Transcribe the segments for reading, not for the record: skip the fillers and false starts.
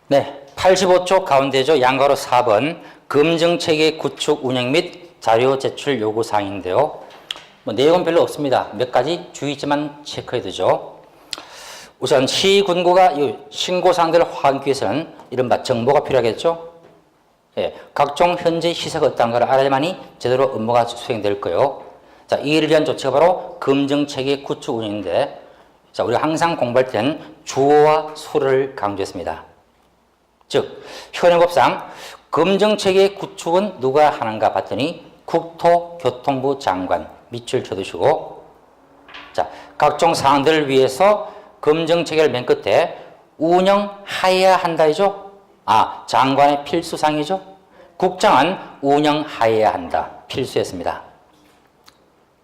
네, 85쪽 가운데죠. 양가로 4번 금정체계 구축 운영 및 자료 제출 요구사항인데요. 내용은 별로 없습니다. 몇 가지 주의점만 체크해 두죠. 우선 시군구가 이 신고사항들을 확인하기 위해서는 이른바 정보가 필요하겠죠. 예, 각종 현재 시세가 어떤가를 알아야만이 제대로 업무가 수행될 거예요. 자, 이를 위한 조치가 바로 금정체계 구축 운영인데, 자, 우리가 항상 공부할 때는 주어와 수를 강조했습니다. 즉, 현행법상 금정체계 구축은 누가 하는가 봤더니 국토교통부 장관 밑줄 쳐두시고, 자, 각종 사항들을 위해서 금정체계를 맨 끝에 운영하여야 한다이죠. 장관의 필수사항이죠. 국장은 운영하여야 한다. 필수였습니다.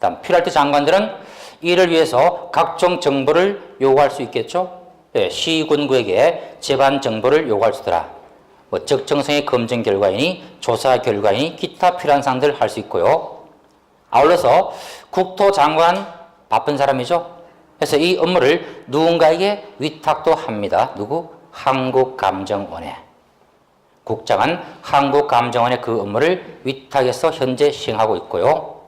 다음 필요할 때 장관들은 이를 위해서 각종 정보를 요구할 수 있겠죠. 예, 시군구에게 재반 정보를 요구할 수 있더라. 적정성의 검증 결과이니 조사 결과이니 기타 필요한 사항들을 할 수 있고요. 아울러서 국토장관 바쁜 사람이죠. 그래서 이 업무를 누군가에게 위탁도 합니다. 누구? 한국감정원에. 국장은 한국감정원에 그 업무를 위탁해서 현재 시행하고 있고요.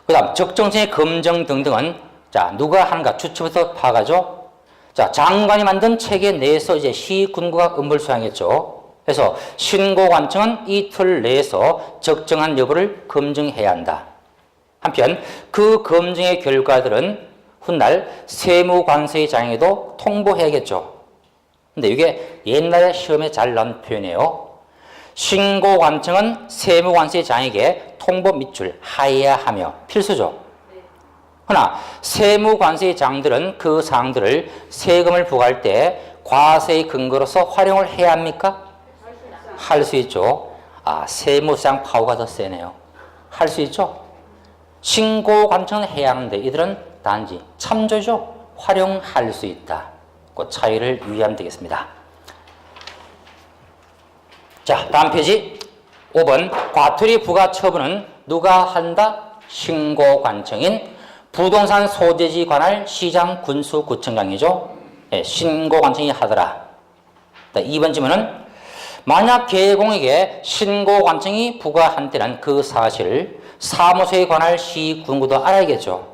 그 다음 적정성의 검증 등등은 자, 누가 하는가? 주체부터 파악하죠. 자, 장관이 만든 체계 내에서 이제 시군구가 업무를 수행하겠죠. 그래서 신고관청은 이 틀 내에서 적정한 여부를 검증해야 한다. 한편 그 검증의 결과들은 훗날 세무관세장에도 통보해야겠죠. 근데 이게 옛날에 시험에 잘 나온 표현이에요. 신고관청은 세무관세장에게 통보 밑줄 하여야 하며 필수죠. 그러나 세무관세장들은 그 사항들을 세금을 부과할 때 과세의 근거로서 활용을 해야 합니까? 할 수 있죠. 세무상 파워가 더 세네요. 할 수 있죠. 신고관청은 해야 하는데 이들은 단지 참조죠. 활용할 수 있다. 그 차이를 유의하면 되겠습니다. 자, 다음 페이지 5번 과토리 부과 처분은 누가 한다? 신고관청인 부동산 소재지 관할 시장 군수구청장이죠. 네, 신고관청이 하더라. 2번 질문은 만약 개공에게 신고관청이 부과한 때는 그 사실을 사무소에 관할 시군구도 알아야겠죠.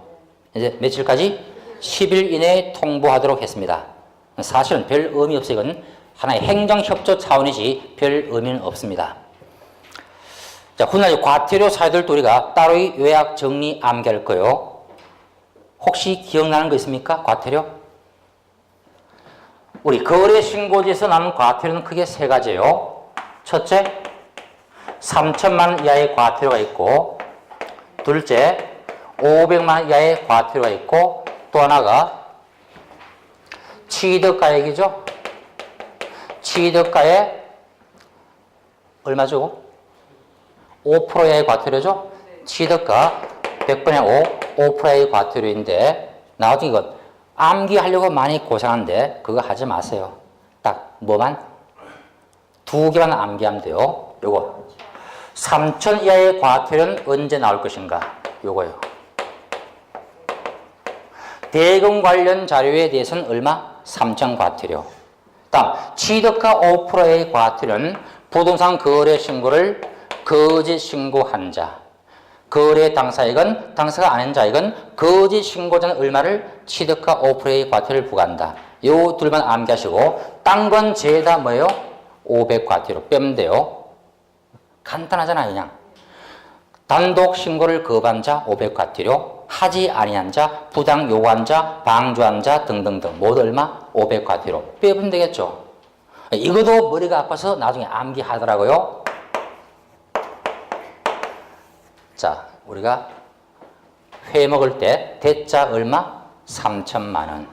이제 며칠까지? 10일 이내에 통보하도록 했습니다. 사실은 별 의미 없어요. 이건 하나의 행정협조 차원이지 별 의미는 없습니다. 자, 훗날 과태료 사유들도 우리가 따로이 요약 정리 암기할 거예요. 혹시 기억나는 거 있습니까? 과태료? 우리 거래신고지에서 나는 과태료는 크게 세 가지예요. 첫째, 3천만 원 이하의 과태료가 있고, 둘째, 500만 원 이하의 과태료가 있고, 또 하나가 취득가액이죠. 취득가액 얼마죠? 5% 이하의 과태료죠. 취득가 100분의 5, 5%의 과태료인데 나중에 이거 암기하려고 많이 고생하는데 그거 하지 마세요. 딱 뭐만? 2개만 암기하면 돼요. 요거 3천 이하의 과태료는 언제 나올 것인가? 요거요. 대금 관련 자료에 대해서는 얼마? 3천 과태료. 다음 취득가 5%의 과태료는 부동산 거래 신고를 거짓 신고한 자, 거래 당사액은 당사가 아닌 자액은 거짓 신고자는 얼마를 취득가 5%의 과태료를 부과한다. 요 둘만 암기하시고 딴 건 죄다 뭐예요? 500 과태료 빼면 돼요. 간단하잖아. 그냥 단독 신고를 거부한 자 500 과태료, 하지 아니한 자, 부당 요구한 자, 방조한 자 등등등 모두 얼마? 500 과태료 빼면 되겠죠. 이것도 머리가 아파서 나중에 암기하더라고요. 자, 우리가 회 먹을 때 대짜 얼마? 3천만 원.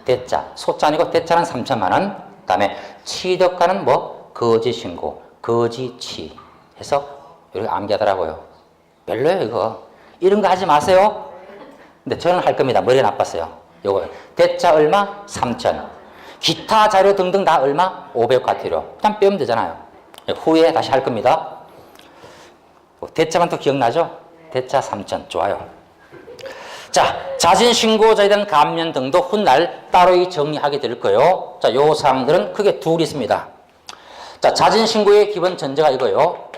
대짜, 소자 아니고 대짜는 3천만 원. 그 다음에 취득가는 뭐? 거짓신고, 거짓치 해서 이렇게 암기하더라고요. 별로예요 이거. 이런 거 하지 마세요. 근데 저는 할 겁니다. 머리가 나빴어요. 요거 대짜 얼마? 3천. 기타 자료 등등 다 얼마? 500 과태료. 그냥 빼면 되잖아요. 후에 다시 할 겁니다. 대짜만 또 기억나죠? 대짜 3천. 좋아요. 자, 자진신고자에 대한 감면 등도 훗날 따로 정리하게 될 거예요. 자, 요 사항들은 크게 둘이 있습니다. 자, 자진신고의 기본 전제가 이거요.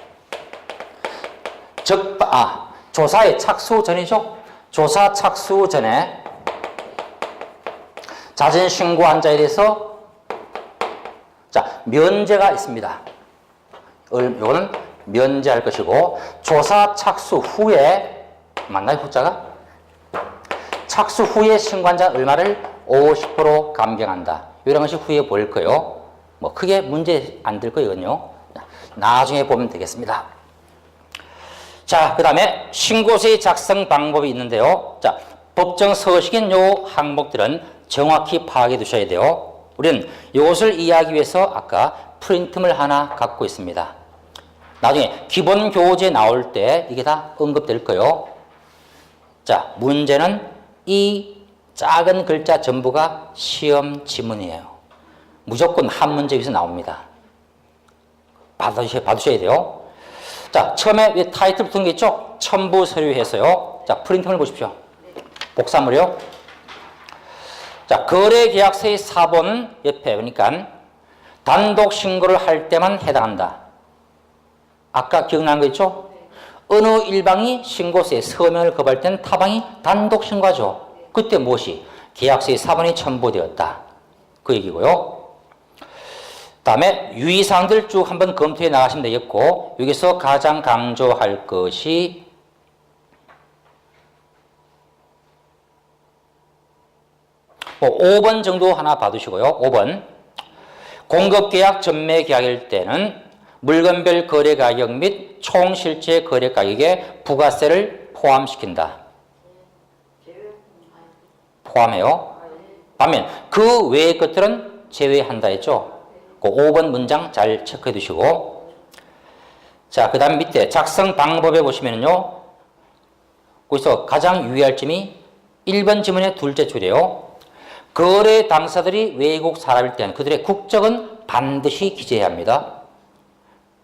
조사의 착수 전이죠. 조사 착수 전에 자진신고한 자에 대해서 자, 면제가 있습니다. 이거는 면제할 것이고, 조사 착수 후에, 맞나요, 후자가? 착수 후에 신고한 자 얼마를 50% 감경한다. 이런 것이 후에 보일 거예요. 뭐, 크게 문제 안 될 거예요, 이건요. 나중에 보면 되겠습니다. 자, 그 다음에 신고서의 작성 방법이 있는데요. 자, 법정 서식인 요 항목들은 정확히 파악해 두셔야 돼요. 우리는 이것을 이해하기 위해서 아까 프린트물 하나 갖고 있습니다. 나중에 기본 교재 나올 때 이게 다 언급될 거예요. 자, 문제는 이 작은 글자 전부가 시험 지문이에요. 무조건 한 문제 위에서 나옵니다. 봐두셔야 돼요. 자, 처음에 왜 타이틀 붙은 게 있죠? 첨부 서류 해서요. 자, 프린트물 보십시오. 복사물이요. 자, 거래계약서의 4번 옆에 그러니까 단독 신고를 할 때만 해당한다. 아까 기억나는 거 있죠? 어느 일방이 신고서에 서명을 거부할 때는 타방이 단독 신고하죠. 그때 무엇이? 계약서의 4번이 첨부되었다. 그 얘기고요. 다음에 유의사항들 쭉 한번 검토해 나가시면 되겠고, 여기서 가장 강조할 것이 뭐 5번 정도 하나 봐두시고요. 5번. 공급계약 전매계약일 때는 물건별 거래가격 및 총실제 거래가격에 부가세를 포함시킨다. 포함해요. 반면 그 외의 것들은 제외한다 했죠. 그 5번 문장 잘 체크해 두시고, 자, 그 다음 밑에 작성 방법에 보시면요. 거기서 가장 유의할 점이 1번 지문의 둘째 줄이에요. 거래 당사들이 외국 사람일 때는 그들의 국적은 반드시 기재해야 합니다.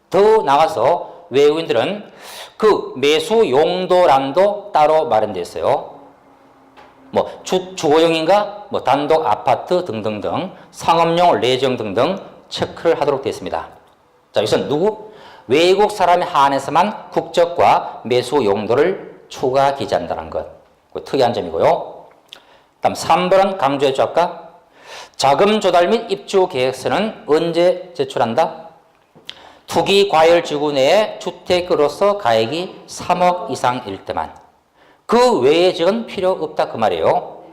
더 나가서 외국인들은 그 매수 용도란도 따로 마련되어 있어요. 뭐 주거용인가, 뭐 단독 아파트 등등등, 상업용 레저용 등등 체크를 하도록 되어 있습니다. 자, 여기서 누구? 외국 사람에 한해서만 국적과 매수 용도를 추가 기재한다는 것. 특이한 점이고요. 다음 3번은 강조했죠, 아까. 자금 조달 및 입주 계획서는 언제 제출한다? 투기 과열 지구 내에 주택으로서 가액이 3억 이상일 때만. 그 외의 지역은 필요 없다 그 말이에요.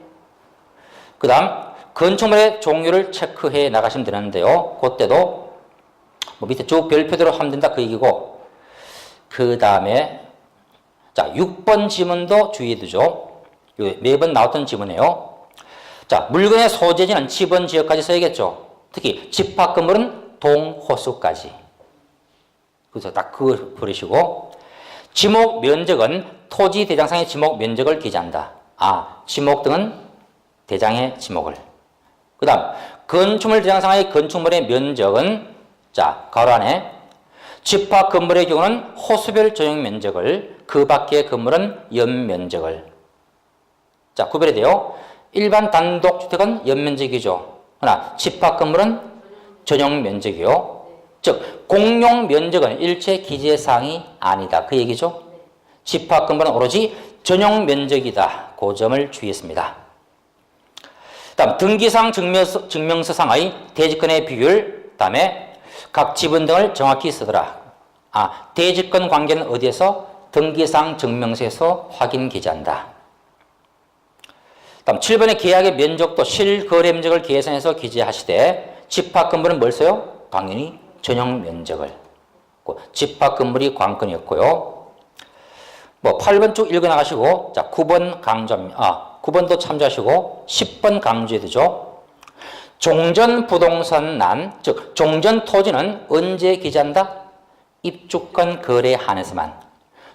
그 다음 건축물의 종류를 체크해 나가시면 되는데요. 그때도 뭐 밑에 쭉 별표대로 하면 된다 그 얘기고, 그 다음에 자 6번 지문도 주의해 두죠. 매번 나왔던 지문이에요. 자, 물건의 소재지는 지번 지역까지 써야겠죠. 특히 집합 건물은 동호수까지. 그래서 딱 그걸 버리시고, 지목 면적은 토지 대장상의 지목 면적을 기재한다. 지목 등은 대장의 지목을. 그 다음 건축물 대장상의 건축물의 면적은 자 가로 안에 집합 건물의 경우는 호수별 전용 면적을, 그 밖의 건물은 연면적을. 자, 구별이 돼요. 일반 단독주택은 연면적이죠. 그러나 집합 건물은 전용 면적이요. 즉 공용 면적은 일체 기재사항이 아니다 그 얘기죠. 집합 건물은 오로지 전용 면적이다. 그 점을 주의했습니다. 다음 등기상 증명서상의 대지권의 비율, 다음에 각 지분 등을 정확히 쓰더라. 대지권 관계는 어디에서? 등기상 증명서에서 확인 기재한다. 다음 7번의 계약의 면적도 실거래 면적을 계산해서 기재하시되, 집합 건물은 뭘 써요? 당연히 전용 면적을. 집합 건물이 관건이었고요. 뭐 8번 쭉 읽어 나가시고, 자 9번 강조합니다. 9번도 참조하시고 10번 강조해 두죠. 종전 부동산 난, 즉 종전 토지는 언제 기재한다? 입주권 거래에 한해서만.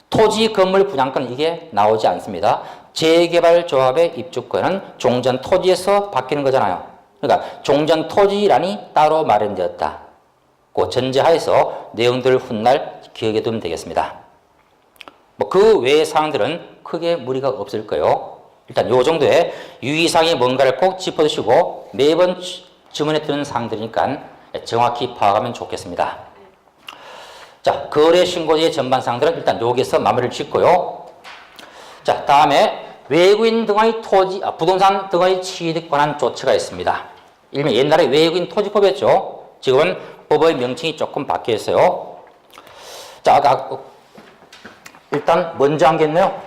토지 건물 분양권 이게 나오지 않습니다. 재개발조합의 입주권은 종전 토지에서 바뀌는 거잖아요. 그러니까 종전 토지란이 따로 마련되었다. 그 전제하에서 내용들을 훗날 기억해 두면 되겠습니다. 뭐 그 외의 사항들은 크게 무리가 없을 거예요. 일단 요 정도의 유의사항이 뭔가를 꼭 짚어두시고 매번 지문에 뜨는 사항들이니까 정확히 파악하면 좋겠습니다. 자, 거래 신고제의 전반 사항들은 일단 여기서 마무리를 짓고요. 자, 다음에 외국인 등의 부동산 등의 취득 관한 조치가 있습니다. 일명 옛날에 외국인 토지법이었죠. 지금은 법의 명칭이 조금 바뀌어 있어요. 자, 일단 먼저 한 게 있네요.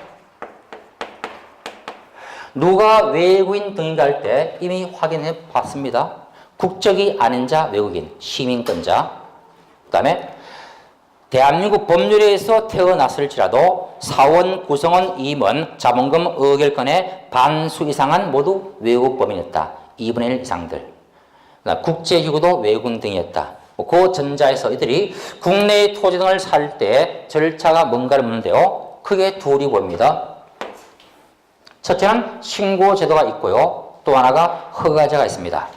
누가 외국인 등인가 할 때 이미 확인해 봤습니다. 국적이 아닌 자 외국인, 시민권자. 그 다음에 대한민국 법률에 의해서 태어났을지라도 사원, 구성원, 임원, 자본금, 의결권의 반수 이상은 모두 외국 범인이었다. 2분의 1 이상들. 국제기구도 외국인 등이었다. 그 전자에서 이들이 국내의 토지 등을 살 때 절차가 뭔가를 묻는데요. 크게 둘이 보입니다. 첫째는 신고제도가 있고요. 또 하나가 허가제가 있습니다.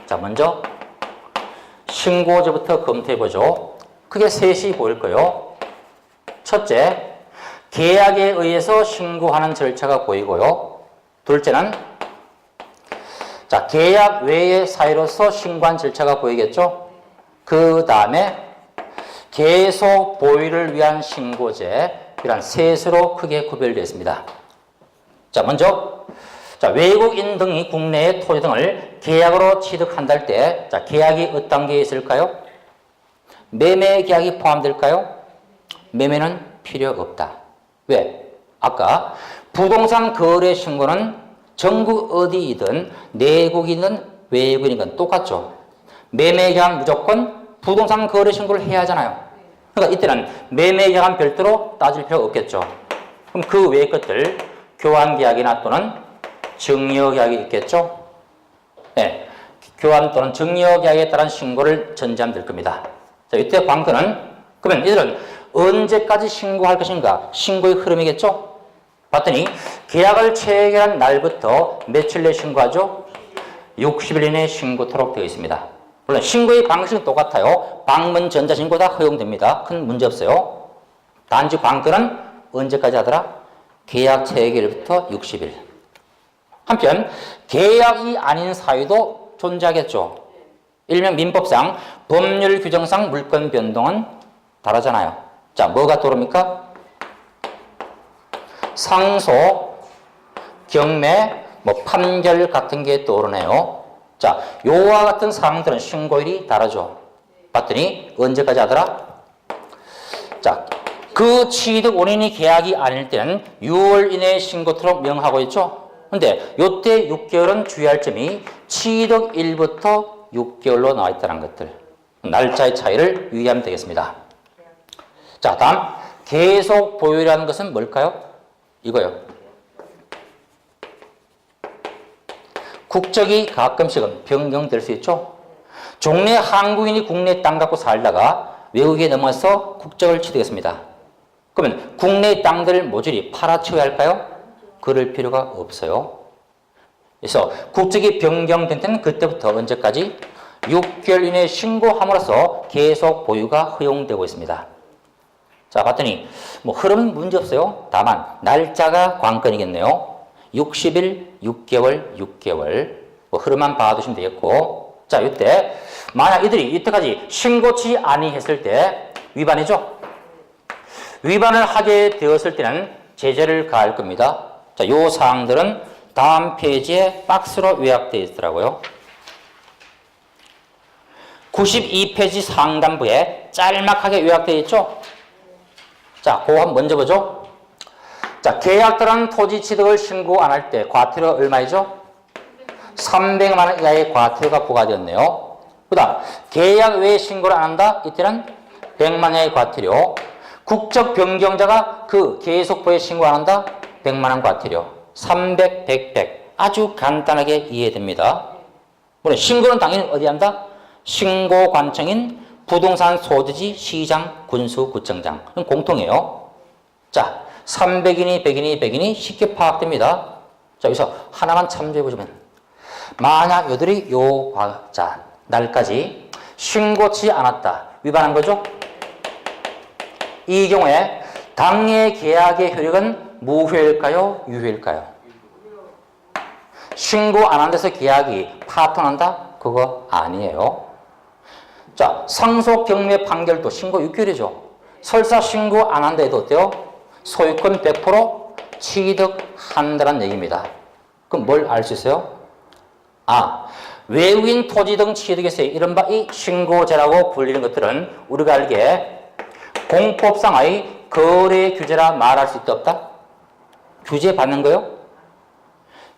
자, 먼저 신고제부터 검토해보죠. 크게 셋이 보일 거예요. 첫째, 계약에 의해서 신고하는 절차가 보이고요. 둘째는 자, 계약 외의 사유로서 신고한 절차가 보이겠죠. 그 다음에 계속 보유를 위한 신고제, 이런 셋으로 크게 구별되어 있습니다. 자, 먼저 자, 외국인 등이 국내의 토지 등을 계약으로 취득한다 할 때, 자, 계약이 어떤 게 있을까요? 매매 계약이 포함될까요? 매매는 필요 없다. 왜? 아까 부동산 거래 신고는 전국 어디이든 내국이든 외국인이든 똑같죠. 매매 계약 무조건 부동산 거래 신고를 해야 하잖아요. 그러니까 이때는 매매 계약은 별도로 따질 필요가 없겠죠. 그럼 그 외의 것들 교환 계약이나 또는 증여 계약이 있겠죠. 네, 교환 또는 증여 계약에 따른 신고를 전제하면 될 겁니다. 자, 이때 관건은 그러면 이들은 언제까지 신고할 것인가? 신고의 흐름이겠죠. 봤더니 계약을 체결한 날부터 며칠 내에 신고하죠? 60일 이내에 신고토록 되어 있습니다. 물론 신고의 방식은 똑같아요. 방문 전자신고 다 허용됩니다. 큰 문제 없어요. 단지 관건은 언제까지 하더라? 계약 체결일부터 60일. 한편 계약이 아닌 사유도 존재하겠죠. 일명 민법상 법률 규정상 물권 변동은 다르잖아요. 자, 뭐가 떠오릅니까? 상소, 경매, 판결 같은 게 떠오르네요. 자, 요와 같은 사항들은 신고일이 다르죠. 봤더니 언제까지 하더라? 자, 그 취득 원인이 계약이 아닐 때는 6월 이내에 신고토록 명하고 있죠. 근데 요때 6개월은 주의할 점이 취득일부터 6개월로 나와 있다는 것들. 날짜의 차이를 유의하면 되겠습니다. 자, 다음 계속 보유라는 것은 뭘까요? 이거요. 국적이 가끔씩은 변경될 수 있죠. 종래 한국인이 국내 땅 갖고 살다가 외국에 넘어서 국적을 취득했습니다. 그러면 국내 땅들을 모조리 팔아치워야 할까요? 그럴 필요가 없어요. 그래서 국적이 변경된 때는 그때부터 언제까지? 6개월 이내에 신고함으로써 계속 보유가 허용되고 있습니다. 자, 봤더니 흐름은 문제 없어요. 다만 날짜가 관건이겠네요. 60일, 6개월, 6개월 흐름만 봐두시면 되겠고, 자, 이때 만약 이들이 이때까지 신고치 아니했을 때 위반이죠. 위반을 하게 되었을 때는 제재를 가할 겁니다. 자, 요 사항들은 다음 페이지에 박스로 요약되어 있더라고요. 92페이지 상단부에 짤막하게 요약되어 있죠. 자, 그거 한번 먼저 보죠. 자, 계약 따른 토지 취득을 신고 안 할 때 과태료가 얼마이죠? 300만 원 이하의 과태료가 부과되었네요. 그 다음 계약 외에 신고를 안 한다? 이때는 100만 원 이하의 과태료. 국적 변경자가 그 계속부에 신고 안 한다? 100만 원 과태료. 300, 100, 100. 아주 간단하게 이해됩니다. 물론 신고는 당연히 어디 한다? 신고관청인 부동산 소유지 시장 군수구청장. 공통이에요. 자, 300이니 100이니 100이니 쉽게 파악됩니다. 자, 여기서 하나만 참조해보시면 만약 이들이 자, 날까지 신고치 않았다. 위반한 거죠? 이 경우에 당해 계약의 효력은 무효일까요? 유효일까요? 신고 안 한 데서 계약이 파토난다? 그거 아니에요. 자, 상속 경매 판결도 신고 6개월이죠. 설사 신고 안 한 데도 어때요? 소유권 100% 취득한다는 얘기입니다. 그럼 뭘 알 수 있어요? 아, 외국인 토지 등 취득에서 이른바 이 신고제라고 불리는 것들은 우리가 알기에 공법상의 거래 규제라 말할 수 있다 없다? 규제 받는 거요?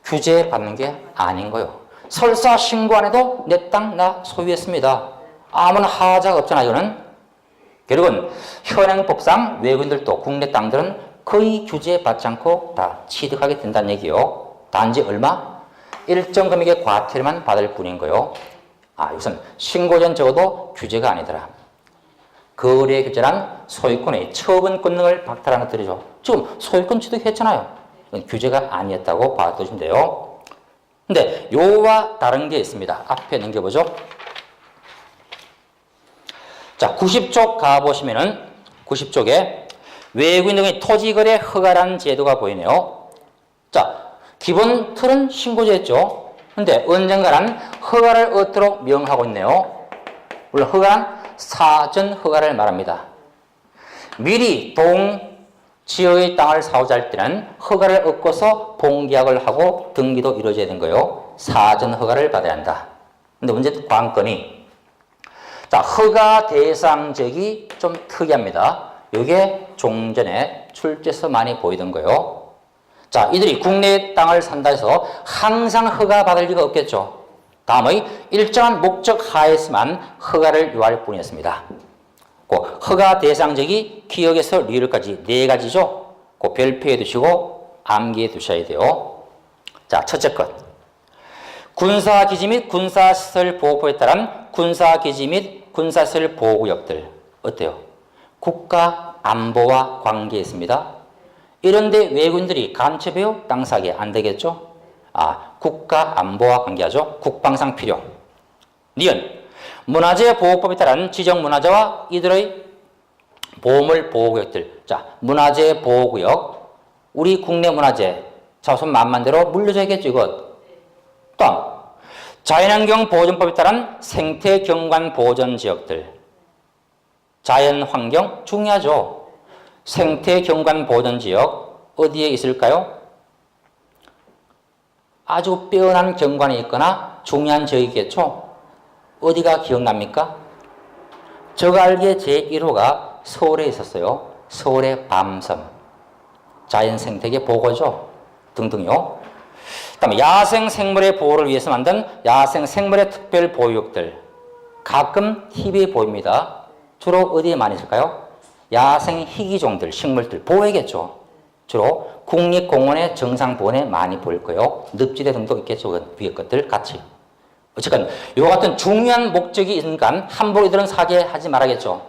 규제 받는 게 아닌 거요. 설사 신고 안 해도 내 땅 나 소유했습니다. 아무나 하자가 없잖아 이거는. 결국은 현행법상 외국인들도 국내 땅들은 거의 규제 받지 않고 다 취득하게 된다는 얘기요. 단지 얼마? 일정 금액의 과태료만 받을 뿐인 거요. 아, 이것은 신고 전 적어도 규제가 아니더라. 거래 규제란 소유권의 처분 권능을 박탈하는 것들이죠. 지금 소유권 취득했잖아요. 이건 규제가 아니었다고 봐두시면 돼요. 근데 요와 다른 게 있습니다. 앞에 넘겨보죠. 자, 90쪽 가보시면은 90쪽에 외국인 등의 토지거래 허가라는 제도가 보이네요. 자, 기본 틀은 신고제였죠. 근데 언젠가는 허가를 얻도록 명하고 있네요. 물론 허가는 사전 허가를 말합니다. 미리 동지역의 땅을 사오자 할 때는 허가를 얻고서 봉계약을 하고 등기도 이루어져야 되는 거예요. 사전 허가를 받아야 한다. 근데 문제는 관건이 자, 허가 대상적이 좀 특이합니다. 이게 종전에 출제에서 많이 보이던 거예요. 자, 이들이 국내 땅을 산다 해서 항상 허가 받을 리가 없겠죠. 다음의 일정한 목적 하에서만 허가를 요할 뿐이었습니다. 그 허가 대상적이 기억에서 리을까지 4가지죠. 그 별표해 두시고 암기해 두셔야 돼요. 자, 첫째 것. 군사기지 및 군사시설 보호법에 따른 군사기지 및 군사시설 보호구역들. 어때요? 국가 안보와 관계 있습니다. 이런데 외국인들이 간첩해요? 땅 사기 안 되겠죠? 아, 국가 안보와 관계하죠. 국방상 필요. 니은 문화재 보호법에 따른 지정 문화재와 이들의 보물 보호구역들. 자, 문화재 보호구역. 우리 국내 문화재 자손 만만대로 물려줘야겠죠, 이것. 다음 자연환경 보존법에 따른 생태경관 보존 지역들. 자연환경 중요하죠. 생태경관 보존지역 어디에 있을까요? 아주 빼어난 경관이 있거나 중요한 지역이겠죠? 어디가 기억납니까? 제가 알기에 제1호가 서울에 있었어요. 서울의 밤섬. 자연생태계 보호죠. 등등요. 그다음에 야생생물의 보호를 위해서 만든 야생생물의 특별보호구역들. 가끔 TV에 보입니다. 주로 어디에 많이 있을까요? 야생 희귀종들, 식물들 보호해야겠죠. 주로 국립공원의 정상보원에 많이 보일 거예요. 늪지대 등도 있겠죠. 위에 것들 같이. 어쨌든 이와 같은 중요한 목적이 있으니까 함부로 이들은 사죄하지 말아야겠죠.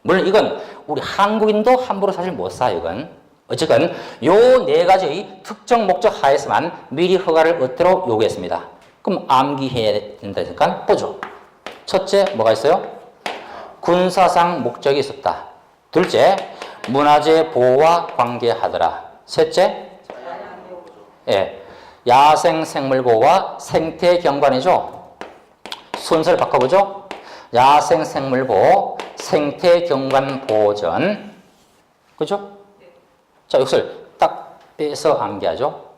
물론 이건 우리 한국인도 함부로 사실 못 사요. 이건. 어쨌든 요 4가지의 특정 목적 하에서만 미리 허가를 얻도록 요구했습니다. 그럼 암기해야 된다니까 보죠. 첫째 뭐가 있어요? 군사상 목적이 있었다. 둘째, 문화재 보호와 관계하더라. 셋째, 야생생물보호와 생태경관이죠. 순서를 바꿔보죠. 야생생물보호, 생태경관 보전. 그죠? 자, 이것을 딱 빼서 암기하죠.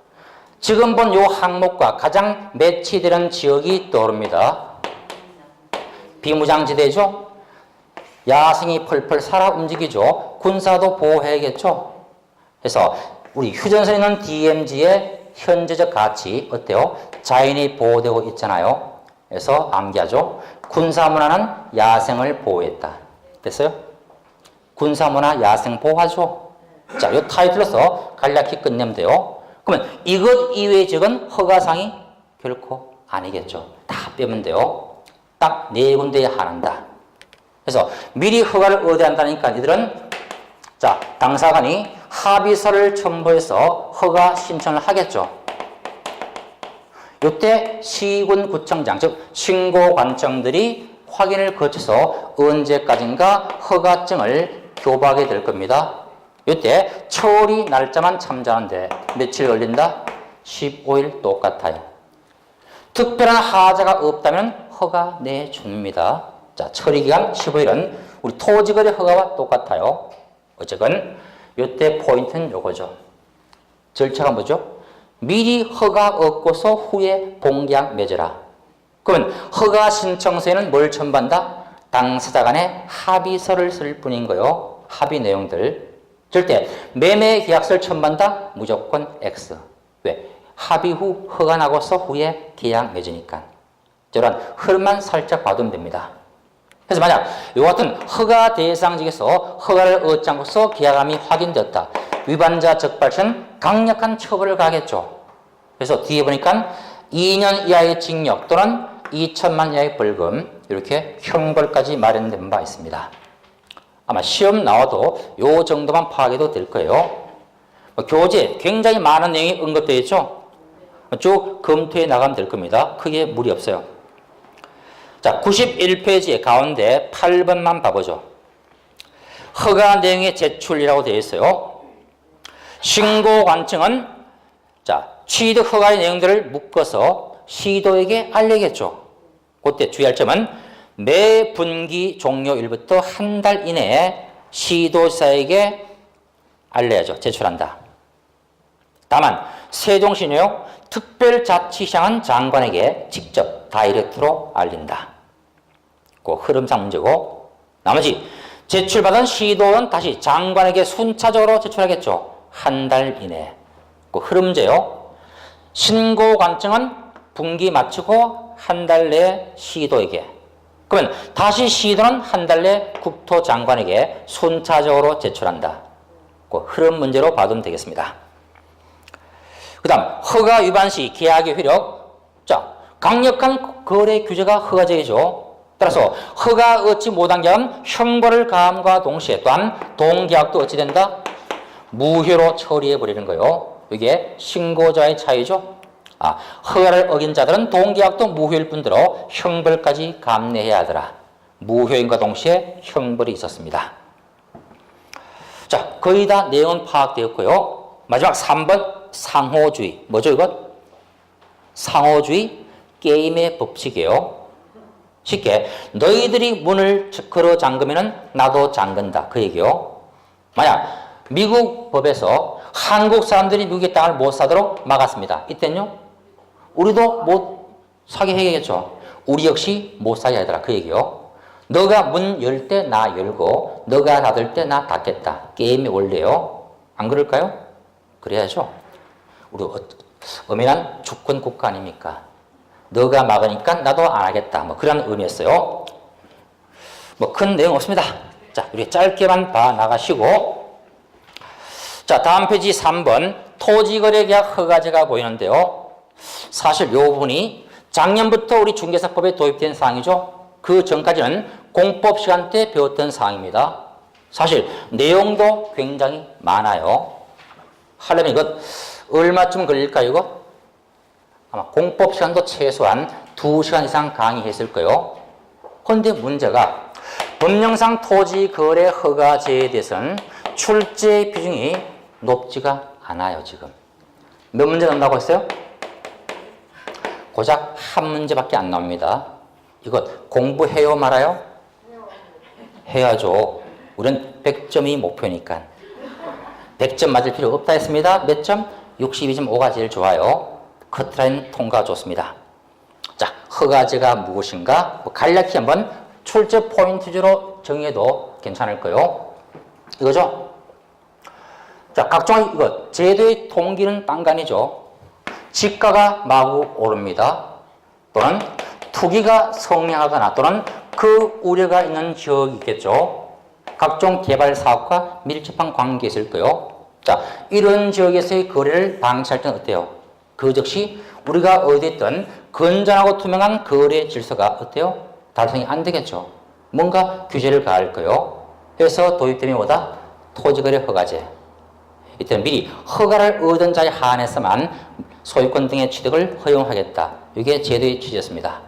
지금 본 이 항목과 가장 매치되는 지역이 떠오릅니다. 비무장지대죠. 야생이 펄펄 살아 움직이죠. 군사도 보호해야겠죠. 그래서 우리 휴전선에 있는 DMZ의 현재적 가치 어때요? 자연이 보호되고 있잖아요. 그래서 암기하죠. 군사문화는 야생을 보호했다. 됐어요? 군사문화 야생 보호하죠. 자, 이 타이틀로서 간략히 끝내면 돼요. 그러면 이것 이외의 지역은 허가상이 결코 아니겠죠. 다 빼면 돼요. 딱 4군데에 한한다. 그래서 미리 허가를 얻어야 한다니까 이들은 자, 당사관이 합의서를 첨부해서 허가 신청을 하겠죠. 이때 시군구청장, 즉 신고관청들이 확인을 거쳐서 언제까지인가 허가증을 교부하게 될 겁니다. 이때 처리 날짜만 참조하는데 며칠 걸린다? 15일 똑같아요. 특별한 하자가 없다면 허가 내줍니다. 자, 처리기간 15일은 우리 토지거래 허가와 똑같아요. 어쨌건 이때 포인트는 요거죠. 절차가 뭐죠? 미리 허가 얻고서 후에 본계약 맺어라. 그러면 허가 신청서에는 뭘 첨부한다? 당사자 간의 합의서를 쓸 뿐인 거요. 합의 내용들. 절대 매매 계약서를 첨부한다? 무조건 X. 왜? 합의 후 허가 나고서 후에 계약 맺으니까. 저런 흐름만 살짝 봐두면 됩니다. 그래서 만약 이 같은 허가 대상직에서 허가를 얻지 않고서 계약함이 확인되었다. 위반자 적발시는 강력한 처벌을 가하겠죠. 그래서 뒤에 보니까 2년 이하의 징역 또는 2천만 이하의 벌금 이렇게 형벌까지 마련된 바 있습니다. 아마 시험 나와도 요 정도만 파악해도 될 거예요. 교재 굉장히 많은 내용이 언급되어 있죠. 쭉 검토해 나가면 될 겁니다. 크게 무리 없어요. 자, 91페이지의 가운데 8번만 봐보죠. 허가 내용의 제출이라고 되어 있어요. 신고 관청은 자, 취득 허가의 내용들을 묶어서 시도에게 알리겠죠. 그때 주의할 점은 매 분기 종료일부터 한 달 이내에 시도지사에게 알려야죠. 제출한다. 다만 세종시는요, 특별자치시장은 장관에게 직접 다이렉트로 알린다. 그 흐름상 문제고, 나머지 제출받은 시도는 다시 장관에게 순차적으로 제출하겠죠. 한 달 이내. 그 흐름 문제요. 신고 관청은 분기 마치고 한 달 내에 시도에게. 그러면 다시 시도는 한 달 내 국토장관에게 순차적으로 제출한다. 그 흐름 문제로 봐두면 되겠습니다. 그 다음 허가 위반 시 계약의 효력. 자, 강력한 거래 규제가 허가제이죠. 따라서 허가 얻지 못한 계약은 형벌을 가함과 동시에 또한 동계약도 어찌 된다? 무효로 처리해 버리는 거예요. 이게 신고자의 차이죠. 허가를 어긴 자들은 동계약도 무효일 뿐더러 형벌까지 감내해야 하더라. 무효인과 동시에 형벌이 있었습니다. 자, 거의 다 내용은 파악되었고요. 마지막 3번 상호주의. 뭐죠 이것? 상호주의 게임의 법칙이에요. 쉽게 너희들이 문을 걸어 잠그면 나도 잠근다. 그 얘기요. 만약 미국 법에서 한국 사람들이 미국의 땅을 못 사도록 막았습니다. 이때는요, 우리도 못 사게 해야겠죠. 우리 역시 못 사게 하더라. 그 얘기요. 너가 문 열 때 나 열고 너가 닫을 때 나 닫겠다. 게임의 원리예요. 안 그럴까요? 그래야죠. 우리 엄연한 주권 국가 아닙니까? 너가 막으니까 나도 안 하겠다. 뭐 그런 의미였어요. 뭐 큰 내용 없습니다. 자, 우리 짧게만 봐 나가시고. 자, 다음 페이지 3번 토지거래계약 허가제가 보이는데요. 사실 이 부분이 작년부터 우리 중개사법에 도입된 사항이죠. 그 전까지는 공법 시간 때 배웠던 사항입니다. 사실 내용도 굉장히 많아요. 하려면 이것 얼마쯤 걸릴까요, 이거? 아마 공법 시간도 최소한 2시간 이상 강의했을 거예요. 그런데 문제가 법령상 토지거래 허가제에 대해서는 출제 비중이 높지가 않아요, 지금. 몇 문제 나온다고 했어요? 고작 한 문제밖에 안 나옵니다. 이것 공부해요, 말아요? 해야죠. 우리는 100점이 목표니까. 100점 맞을 필요 없다 했습니다. 몇 점? 62.5가 제일 좋아요. 커트라인 통과 좋습니다. 자, 허가제가 무엇인가? 간략히 한번 출제 포인트로 정해도 괜찮을 거예요. 이거죠? 자, 각종 이거 제도의 통기는 빵간이죠. 지가가 마구 오릅니다. 또는 투기가 성행하거나 또는 그 우려가 있는 지역이 있겠죠. 각종 개발 사업과 밀접한 관계가 있을 거예요. 자, 이런 지역에서의 거래를 방치할 때는 어때요? 그 즉시 우리가 어디에 있던 건전하고 투명한 거래 질서가 어때요? 달성이 안 되겠죠. 뭔가 규제를 가할 거예요. 그래서 도입되면 뭐다? 토지거래 허가제. 이때는 미리 허가를 얻은 자에 한해서만 소유권 등의 취득을 허용하겠다. 이게 제도의 취지였습니다.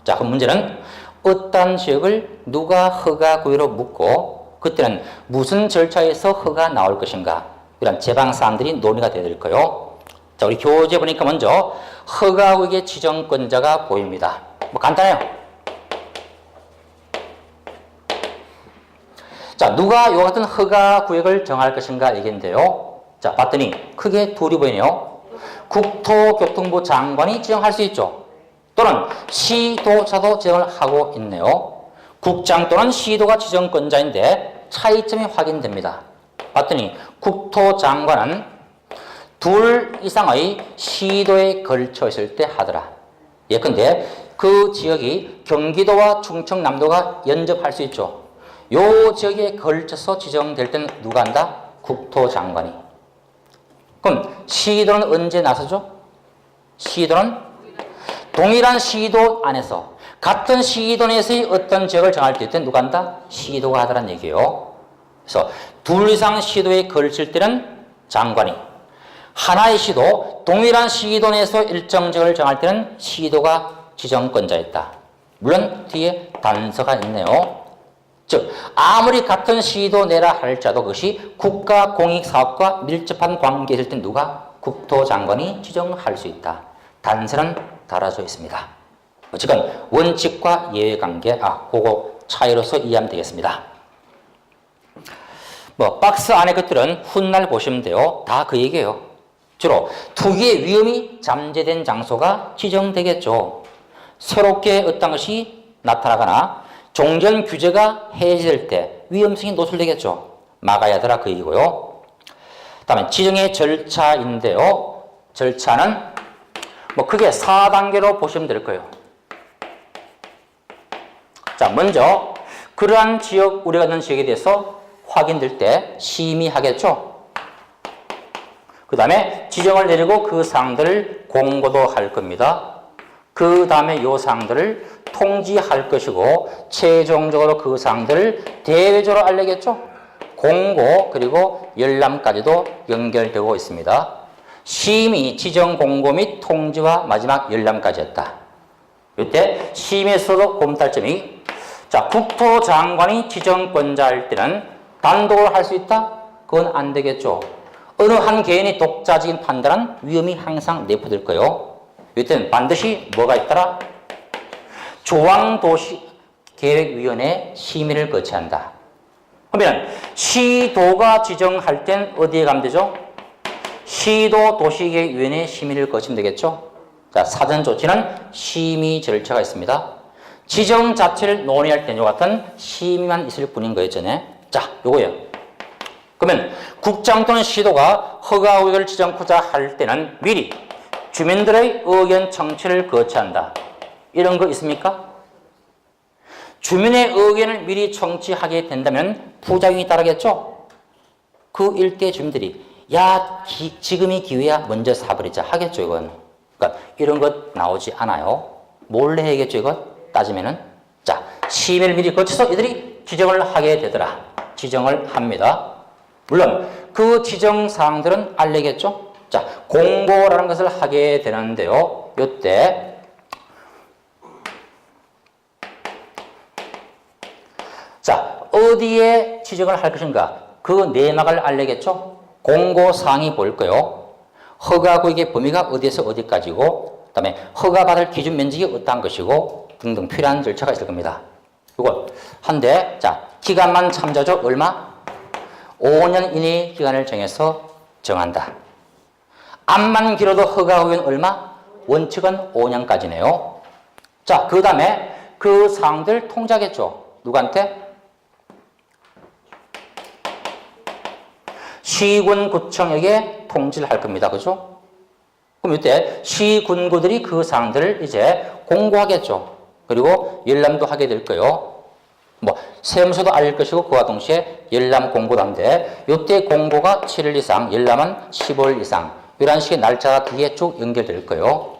자, 그 문제는 어떤 지역을 누가 허가 구역으로 묻고 그때는 무슨 절차에서 허가 나올 것인가, 이런 제방사항들이 논의가 되어야 될 거예요. 자, 우리 교재 보니까 먼저 허가구역의 지정권자가 보입니다. 뭐 간단해요. 자, 누가 요 같은 허가구역을 정할 것인가 얘기인데요. 자, 봤더니 크게 둘이 보이네요. 국토교통부 장관이 지정할 수 있죠. 또는 시도자도 지정을 하고 있네요. 국장 또는 시도가 지정권자인데 차이점이 확인됩니다. 봤더니 국토장관은 둘 이상의 시도에 걸쳐 있을 때 하더라. 예컨대 그 지역이 경기도와 충청남도가 연접할 수 있죠. 요 지역에 걸쳐서 지정될 때는 누가 한다? 국토장관이. 그럼 시도는 언제 나서죠? 시도는 동일한 시도 안에서 같은 시도 내에서의 어떤 지역을 정할 때 누가 한다? 시도가 하더란 얘기예요. 그래서 둘 이상 시도에 걸칠 때는 장관이, 하나의 시도, 동일한 시도 내에서 일정 지역을 정할 때는 시도가 지정권자였다. 물론 뒤에 단서가 있네요. 즉 아무리 같은 시도 내라 할지라도 그것이 국가 공익사업과 밀접한 관계에 있을 때 누가? 국토장관이 지정할 수 있다. 단서는 달아져 있습니다. 어쨌건 원칙과 예외관계, 그거 차이로서 이해하면 되겠습니다. 뭐 박스 안에 것들은 훗날 보시면 돼요. 다 그 얘기예요. 주로 투기의 위험이 잠재된 장소가 지정되겠죠. 새롭게 어떤 것이 나타나거나 종전 규제가 해제될 때 위험성이 노출되겠죠. 막아야 되라 그 얘기고요. 다음에 지정의 절차인데요. 절차는 뭐 크게 4단계로 보시면 될 거예요. 자, 먼저 그러한 지역, 우려가 있는 지역에 대해서 확인될 때 심의하겠죠. 그 다음에 지정을 내리고 그 사항들을 공고도 할 겁니다. 그 다음에 요 사항들을 통지할 것이고 최종적으로 그 사항들을 대외적으로 알리겠죠. 공고 그리고 열람까지도 연결되고 있습니다. 심의, 지정, 공고 및 통지와 마지막 열람까지였다. 이때 심의에서도 고민탈점이, 자, 국토장관이 지정권자일 때는 단독으로 할 수 있다? 그건 안 되겠죠. 어느 한 개인이 독자적인 판단은 위험이 항상 내포될 거예요. 이때는 반드시 뭐가 있더라? 중앙도시계획위원회 심의를 거쳐야 한다. 그러면 시도가 지정할 땐 어디에 가면 되죠? 시도 도시계획위원회 심의를 거치면 되겠죠. 자, 사전 조치는 심의 절차가 있습니다. 지정 자체를 논의할 때는 요 같은 심의만 있을 뿐인 거예요, 전에. 자, 요거예요. 그러면 국장 또는 시도가 허가구역을 지정하고자 할 때는 미리 주민들의 의견 청취를 거쳐야 한다. 이런 거 있습니까? 주민의 의견을 미리 청취하게 된다면 부작용이 따르겠죠? 그 일대 주민들이 야, 지금이 기회야, 먼저 사버리자 하겠죠, 이건. 그러니까 이런 것 나오지 않아요. 몰래 해야겠죠, 이건? 따지면은. 자, 심의를 미리 거쳐서 이들이 지정을 하게 되더라. 지정을 합니다. 물론 그 지정 사항들은 알리겠죠? 자, 공고라는 것을 하게 되는데요. 이때 자, 어디에 지정을 할 것인가? 그 내막을 알리겠죠? 공고사항이 보일 거예요. 허가구역의 범위가 어디에서 어디까지고, 그 다음에 허가받을 기준 면적이 어떠한 것이고 등등 필요한 절차가 있을 겁니다. 이거 한데, 자, 기간만 참조죠. 얼마? 5년 이내의 기간을 정해서 정한다. 암만 길어도 허가구역은 얼마? 원칙은 5년까지네요. 자, 그 다음에 그 사항들 통지하겠죠. 누구한테? 시군, 구청에게 통지를 할 겁니다. 그죠? 그럼 이때 시군구들이 그 사항들을 이제 공고하겠죠. 그리고 열람도 하게 될 거예요. 뭐 세무서도 알릴 것이고 그와 동시에 열람 공고도 한데 이때 공고가 7일 이상, 열람은 15일 이상 이런 식의 날짜가 두 개 쭉 연결될 거예요.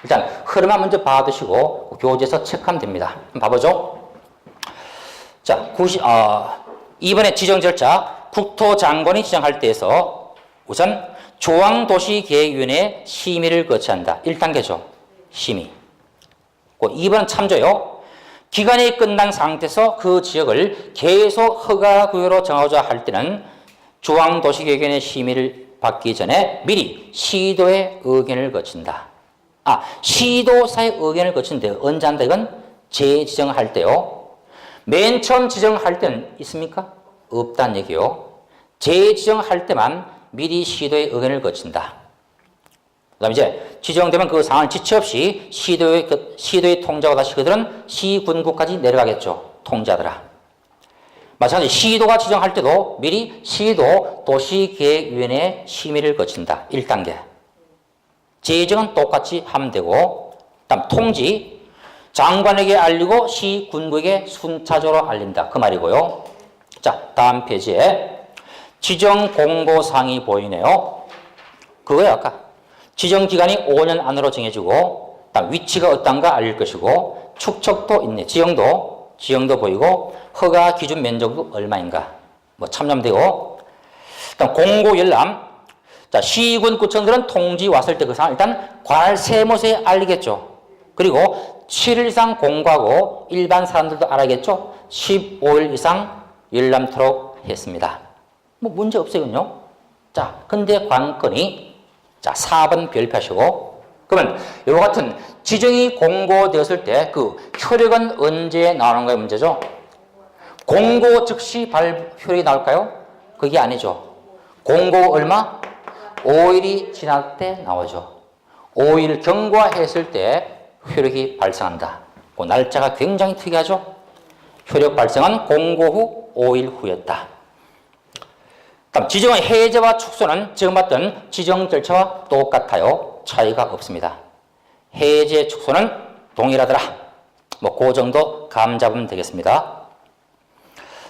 일단 흐름만 먼저 봐두시고 교재에서 체크하면 됩니다. 한번 봐보죠. 자, 이번에 지정 절차 국토장관이 지정할 때에서 우선 중앙도시계획위원회 심의를 거쳐야 한다. 1단계죠. 심의. 2번 참조요. 기간이 끝난 상태에서 그 지역을 계속 허가구역으로 정하고자 할 때는 중앙도시계획위원회 심의를 받기 전에 미리 시도의 의견을 거친다. 시도사의 의견을 거치는데 언제 한다? 이건 재지정할 때요. 맨 처음 지정할 때는 있습니까? 없다는 얘기요. 재지정할 때만 미리 시도의 의견을 거친다. 그 다음에 이제 지정되면 그 상황을 지체 없이 시도의 통제하고 다시 그들은 시군구까지 내려가겠죠. 통제하더라. 마찬가지로 시도가 지정할 때도 미리 시도 도시계획위원회의 심의를 거친다. 1단계. 재정은 똑같이 하면 되고, 다음 통지, 장관에게 알리고 시군구에게 순차적으로 알린다. 그 말이고요. 자, 다음 페이지에 지정 공고사항이 보이네요. 그거예요, 아까. 지정 기간이 5년 안으로 정해지고, 다음 위치가 어떤가 알릴 것이고, 축척도 있네. 지형도 보이고, 허가 기준 면적도 얼마인가. 참여하면 되고, 다음 공고 열람. 자, 시군 구청들은 통지 왔을 때 그 상황 일단 관할 세무서에 알리겠죠. 그리고 7일 이상 공고하고 일반 사람들도 알아야겠죠. 15일 이상 열람토록 했습니다. 문제 없어요. 자, 근데 관건이, 자, 4번 별표하시고, 그러면 이와 같은 지정이 공고되었을 때 그 효력은 언제 나오는 거예요? 문제죠. 공고 즉시 효력이 나올까요? 그게 아니죠. 공고 얼마? 5일이 지날 때 나오죠. 5일 경과했을 때 효력이 발생한다. 그 날짜가 굉장히 특이하죠. 효력 발생은 공고 후 5일 후였다. 다음 지정의 해제와 축소는 지금 봤던 지정 절차와 똑같아요. 차이가 없습니다. 해제, 축소는 동일하더라. 그 정도 감 잡으면 되겠습니다.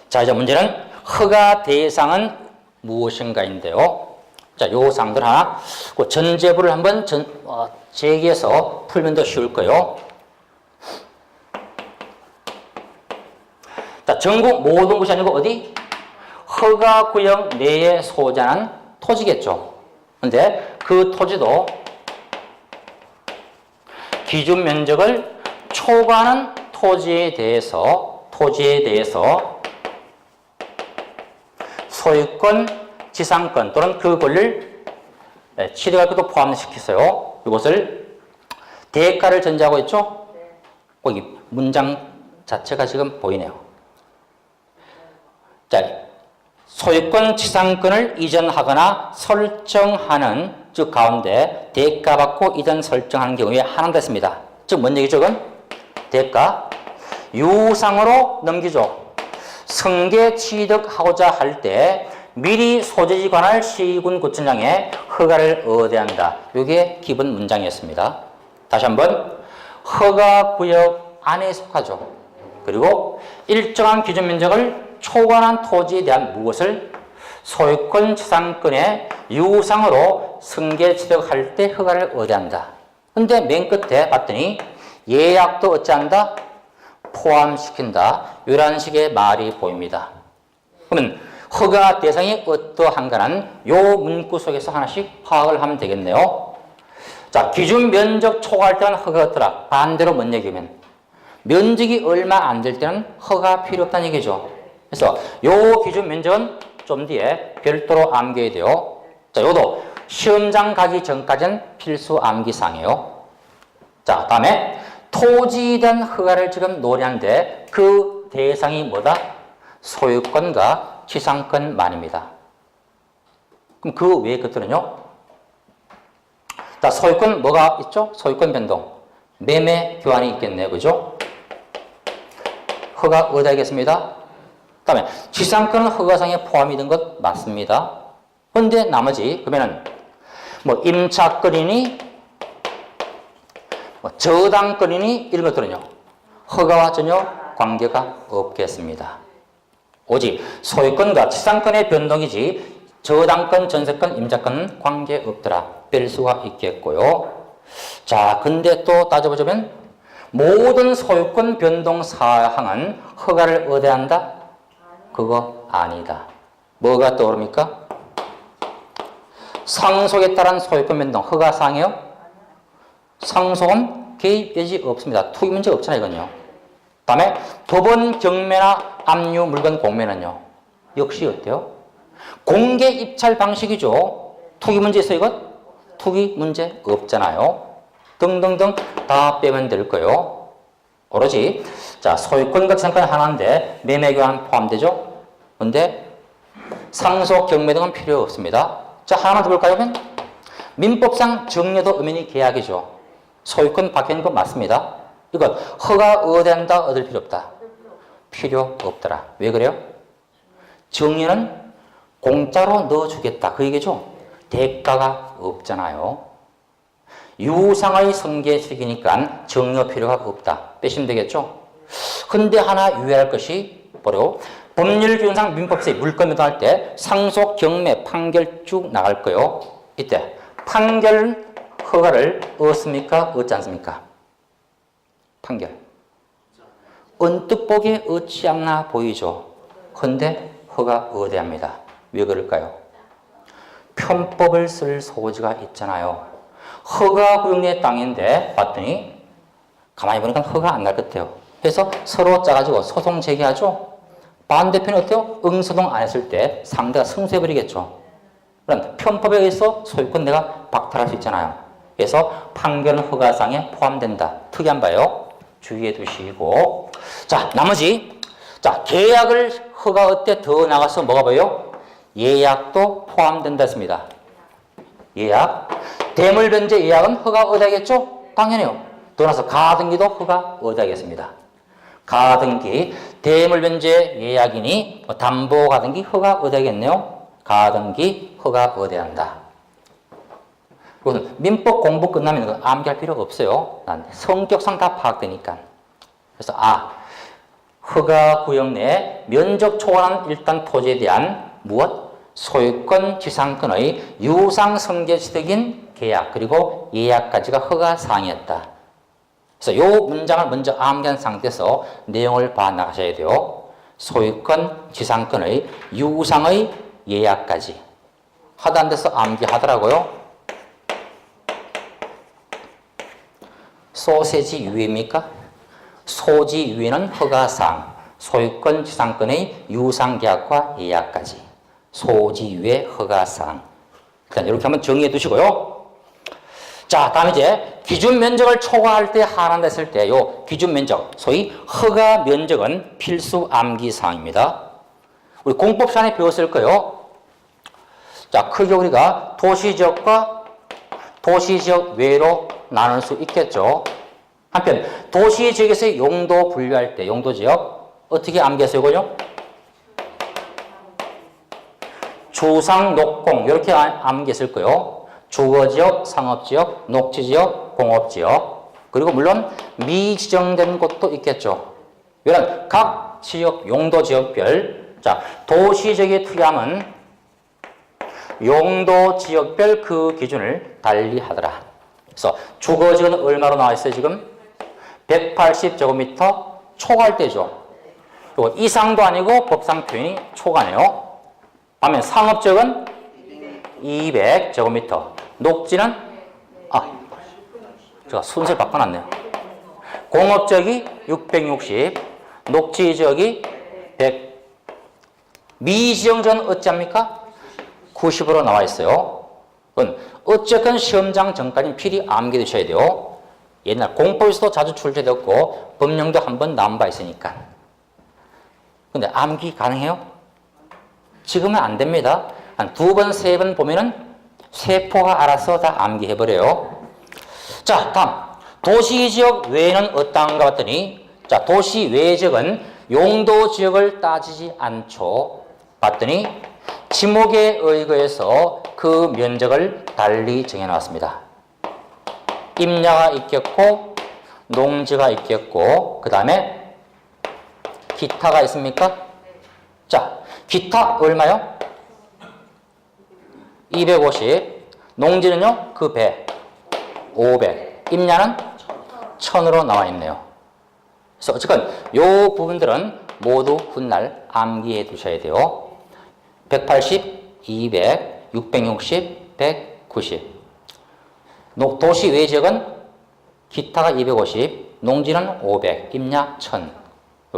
자, 이제 문제는 허가 대상은 무엇인가인데요. 자, 요 사항들 하나, 그 전제부를 한번 제기해서 풀면 더 쉬울 거예요. 자, 전국 모든 곳이 아니고 어디? 허가구역 내에 소재하는 토지겠죠. 근데 그 토지도 기준 면적을 초과하는 토지에 대해서 소유권, 지상권 또는 그 권리를 취득할 것도 포함시켰어요. 이것을 대가를 전제하고 있죠? 거기 문장 자체가 지금 보이네요. 자, 소유권, 지상권을 이전하거나 설정하는 즉 가운데 대가받고 이전 설정하는 경우에 하나 됐습니다. 즉 뭔 얘기죠? 그건 대가 유상으로 넘기죠. 승계 취득하고자 할 때 미리 소재지 관할 시군 구청장에 허가를 얻어야 한다. 이게 기본 문장이었습니다. 다시 한번 허가구역 안에 속하죠. 그리고 일정한 기준 면적을 초과한 토지에 대한 무엇을 소유권, 지상권의 유상으로 승계 취득할 때 허가를 얻어야 한다. 근데 맨 끝에 봤더니 예약도 어찌한다? 포함시킨다. 이런 식의 말이 보입니다. 그러면 허가 대상이 어떠한가는 요 문구 속에서 하나씩 파악을 하면 되겠네요. 자, 기준 면적 초과할 때는 허가 없더라. 반대로 뭔 얘기면 면적이 얼마 안 될 때는 허가 필요 없다는 얘기죠. 그래서 요 기준 면적은 좀 뒤에 별도로 암기해야 돼요. 자, 요도 시험장 가기 전까지는 필수 암기사항이에요. 자, 다음에 토지에 대한 허가를 지금 논의하는데 그 대상이 뭐다? 소유권과 지상권만입니다. 그럼 그 외의 것들은요? 자, 소유권 뭐가 있죠? 소유권 변동. 매매 교환이 있겠네요. 그죠? 허가 얻어야겠습니다. 그 다음에 지상권은 허가상에 포함이 된 것 맞습니다. 그런데 나머지 그러면은 임차권이니 저당권이니 이런 것들은요. 허가와 전혀 관계가 없겠습니다. 오직 소유권과 지상권의 변동이지 저당권, 전세권, 임차권은 관계없더라. 뺄 수가 있겠고요. 자, 근데 또 따져보자면 모든 소유권 변동 사항은 허가를 얻어야 한다? 그거 아니다. 뭐가 떠오릅니까? 상속에 따른 소유권 변동 허가 사항이요? 상속은 개입 여지 없습니다. 투기 문제 없잖아요, 이건요. 다음에 법원 경매나 압류 물건 공매는요. 역시 어때요? 공개 입찰 방식이죠. 투기 문제 있어요, 이것? 투기 문제 없잖아요. 등등등 다 빼면 될 거예요. 오로지, 자, 소유권과 지상권은 하나인데, 매매교환 포함되죠? 근데, 상속, 경매 등은 필요 없습니다. 자, 하나만 더 볼까요, 그러면? 민법상 정려도 엄연히 계약이죠. 소유권 바뀌는 건 맞습니다. 이건 허가 얻어낸다, 얻을 필요 없다. 필요 없더라. 왜 그래요? 정려는 공짜로 넣어주겠다. 그 얘기죠. 대가가 없잖아요. 유상의 성계식이니까 정려 필요가 없다. 빼시면 되겠죠? 근데 하나 유의할 것이 바로 법률 기준상 민법세 물권 매도할 때 상속, 경매, 판결 쭉 나갈 거예요. 이때 판결 허가를 얻습니까? 얻지 않습니까? 판결. 언뜻 보기에 얻지 않나 보이죠. 근데 허가 얻어야 합니다. 왜 그럴까요? 편법을 쓸 소지가 있잖아요. 허가 구역내 땅인데 봤더니 가만히 보니까 허가 안 날 것 같아요. 그래서 서로 짜가지고 소송 제기하죠. 반대편은 어때요? 응소동 안 했을 때 상대가 승소해버리겠죠. 그런 편법에 의해서 소유권 내가 박탈할 수 있잖아요. 그래서 판결은 허가상에 포함된다. 특이한 바요. 주의해 두시고. 자, 나머지. 자, 계약을 허가 어때 더 나가서 뭐가 보여요? 예약도 포함된다 했습니다. 예약. 대물변제 예약은 허가 얻어야겠죠? 당연해요. 더 나서 가등기도 허가 얻어야겠습니다. 가등기, 대물변제 예약이니 담보 가등기 허가 얻어야겠네요. 가등기 허가 얻어야 한다. 이거는 민법 공부 끝나면 암기할 필요가 없어요. 성격상 다 파악되니까. 그래서 허가 구역 내 면적 초과한 일단 토지에 대한 무엇? 소유권, 지상권의 유상 성계취득인 계약 그리고 예약까지가 허가 사항이었다. 그래서 이 문장을 먼저 암기한 상태에서 내용을 봐 나가셔야 돼요. 소유권, 지상권의 유상의 예약까지. 하도 안 돼서 암기하더라고요. 소세지 유예입니까? 소지 유예는 허가사항, 소유권, 지상권의 유상계약과 예약까지. 소지 유예 허가사항. 일단 이렇게 한번 정리해 두시고요. 자, 다음 이제 기준 면적을 초과할 때 하한한다 했을 때 요 기준 면적, 소위 허가 면적은 필수 암기 사항입니다. 우리 공법 시간에 배웠을 거예요. 자, 크게 우리가 도시지역과 도시지역 외로 나눌 수 있겠죠. 한편 도시지역에서의 용도 분류할 때 용도지역 어떻게 암기했어요, 이거요? 주상, 녹공 이렇게 암기했을 거예요. 주거지역, 상업지역, 녹지지역, 공업지역 그리고 물론 미지정된 곳도 있겠죠. 이런 각 지역 용도지역별 자 도시지역의 특이함은 용도지역별 그 기준을 달리하더라. 그래서 주거지역은 얼마로 나와 있어요 지금? 180제곱미터 초과할 때죠. 또 이상도 아니고 법상 표현이 초과네요. 반면 상업지역은 200제곱미터. 녹지는 제가 순서를 바꿔놨네요. 공업지역이 660, 녹지지역이 100. 미지정전 어찌합니까? 90으로 나와 있어요. 그건 어쨌건 시험장 전까지 필히 암기해 두셔야 돼요. 옛날 공법에서도 자주 출제되었고 법령도 한번 나온 바 있으니까. 근데 암기 가능해요? 지금은 안 됩니다. 한 2번, 3번 보면은 세포가 알아서 다 암기해버려요. 자, 다음. 도시지역 외에는 어떠한가 봤더니, 자, 도시 외 지역은 용도지역을 따지지 않죠. 봤더니, 지목에 의거해서 그 면적을 달리 정해놨습니다. 임야가 있겠고, 농지가 있겠고, 그 다음에 기타가 있습니까? 자, 기타 얼마요? 250. 농지는요? 그 배. 500. 임야는 1000으로 나와 있네요. 그래서 어쨌건 요 부분들은 모두 훗날 암기해 두셔야 돼요. 180, 200, 660, 190. 도시 외 지역은 기타가 250, 농지는 500, 임야 1000.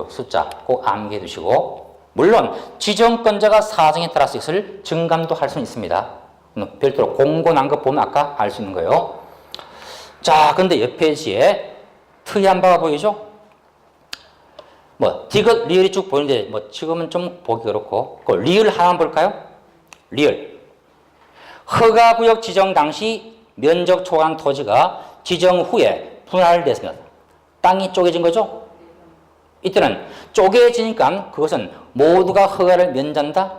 숫자 꼭 암기해 두시고 물론 지정권자가 사정에 따라서 이것을 증감도 할 수는 있습니다. 별도로 공고난 거 보면 아까 알 수 있는 거예요. 자, 근데 옆 페이지에 특이한 바가 보이죠? 뭐 디귿, 리을이 쭉 보이는데 뭐 지금은 좀 보기 그렇고 그 리을 하나 볼까요? 리을. 허가구역 지정 당시 면적 초과한 토지가 지정 후에 분할됐습니다. 땅이 쪼개진 거죠? 이때는 쪼개지니까 그것은 모두가 허가를 면제한다?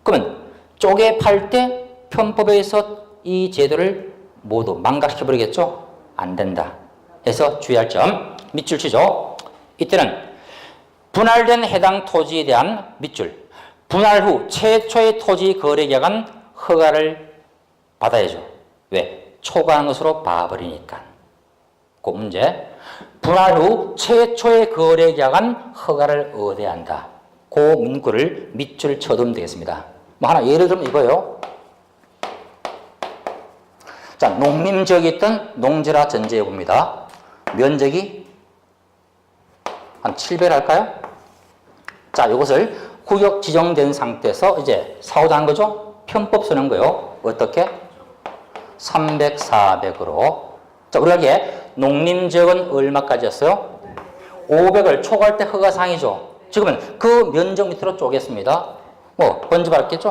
그러면 쪼개 팔 때 편법에서 이 제도를 모두 망각시켜버리겠죠? 안 된다. 해서 주의할 점 밑줄 치죠. 이때는 분할된 해당 토지에 대한 밑줄, 분할 후 최초의 토지 거래 계약은 허가를 받아야죠. 왜? 초과한 것으로 봐버리니까. 그 문제. 분할 후 최초의 거래 계약은 허가를 얻어야 한다. 그 문구를 밑줄 쳐두면 되겠습니다. 뭐 하나 예를 들면 이거요. 자, 농림지역에 있던 농지라 전제해 봅니다. 면적이 한 700 할까요? 자, 이것을 구역 지정된 상태에서 이제 사고당한 거죠? 편법 쓰는 거요. 어떻게? 300, 400으로. 자, 우리가 이게 농림지역은 얼마까지였어요? 500을 초과할 때 허가상이죠. 지금은 그 면적 밑으로 쪼갰습니다. 뭐, 번지 밟겠죠?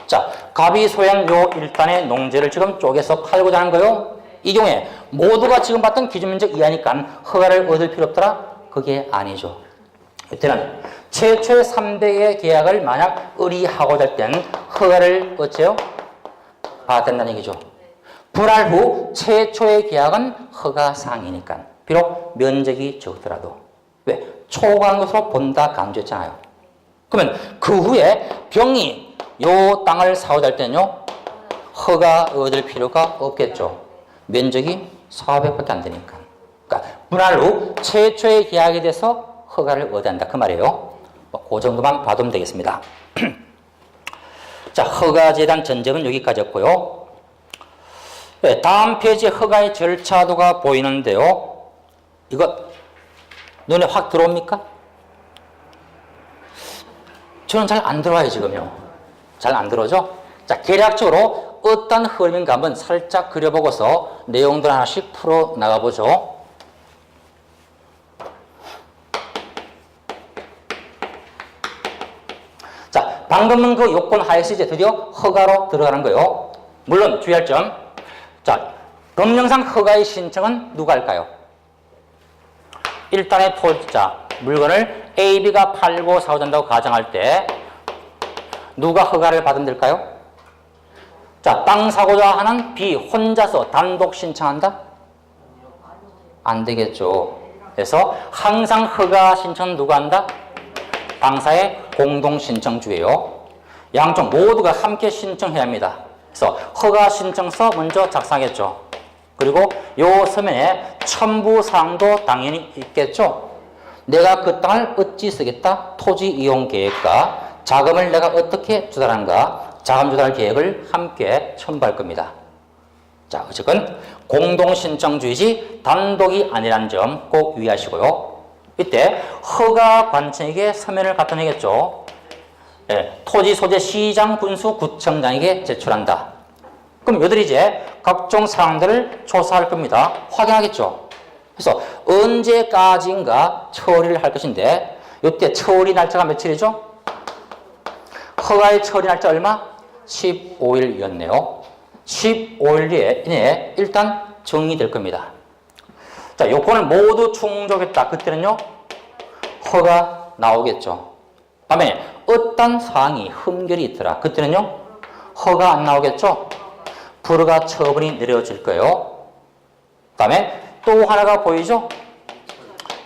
자, 갑이 소유한 요 일단의 농지를 지금 쪼개서 팔고자 하는 거요. 이 경우에 모두가 지금 봤던 기준면적 이하니까 허가를 얻을 필요 없더라? 그게 아니죠. 이때는 최초의 300의 계약을 만약 의리하고자 할 때는 허가를 어째요? 받아야 된다는 얘기죠. 분할 후 최초의 계약은 허가상이니까. 비록 면적이 적더라도. 왜? 초과한 것으로 본다 강조했잖아요. 그러면 그 후에 병이 요 땅을 사고자 할 때는요, 허가 얻을 필요가 없겠죠. 면적이 400밖에 안 되니까. 그러니까 분할 후 최초의 계약에 대해서 허가를 얻어야 한다. 그 말이에요. 그 정도만 봐두면 되겠습니다. 자, 허가제에 대한 전제는 여기까지였고요. 네, 다음 페이지에 허가의 절차도가 보이는데요. 이거 눈에 확 들어옵니까? 저는 잘 안 들어와요, 지금요. 잘 안 들어오죠? 자, 계략적으로 어떤 흐름인가 한번 살짝 그려보고서 내용들 하나씩 풀어 나가보죠. 자, 방금은 그 요건 하에서 이제 드디어 허가로 들어가는 거예요. 물론 주의할 점. 자, 법령상 허가의 신청은 누가 할까요? 일단의 토지자, 물건을 A, B가 팔고 사고자 한다고 가정할 때 누가 허가를 받으면 될까요? 자, 땅 사고자 하는 B 혼자서 단독 신청한다? 안 되겠죠. 그래서 항상 허가 신청은 누가 한다? 당사의 공동 신청주예요. 양쪽 모두가 함께 신청해야 합니다. 그래서 허가 신청서 먼저 작성하겠죠. 그리고 요 서면에 첨부 사항도 당연히 있겠죠. 내가 그 땅을 어찌 쓰겠다? 토지 이용 계획과 자금을 내가 어떻게 조달하는가? 자금 조달 계획을 함께 첨부할 겁니다. 자, 어쨌건 공동신청주의지 단독이 아니라는 점 꼭 유의하시고요. 이때 허가 관청에게 서면을 갖다 내겠죠. 예, 토지 소재 시장 군수 구청장에게 제출한다. 그럼 이들이 이제 각종 사항들을 조사할 겁니다. 확인하겠죠. 그래서 언제까지인가 처리를 할 것인데 이때 처리 날짜가 며칠이죠? 허가의 처리 날짜 얼마? 15일이었네요. 15일 이내에 일단 정리될 겁니다. 자, 요건을 모두 충족했다. 그때는요, 허가 나오겠죠. 다음에 어떤 사항이 흠결이 있더라. 그때는요, 허가 안 나오겠죠. 불허가 처분이 내려질 거예요. 다음에 또 하나가 보이죠?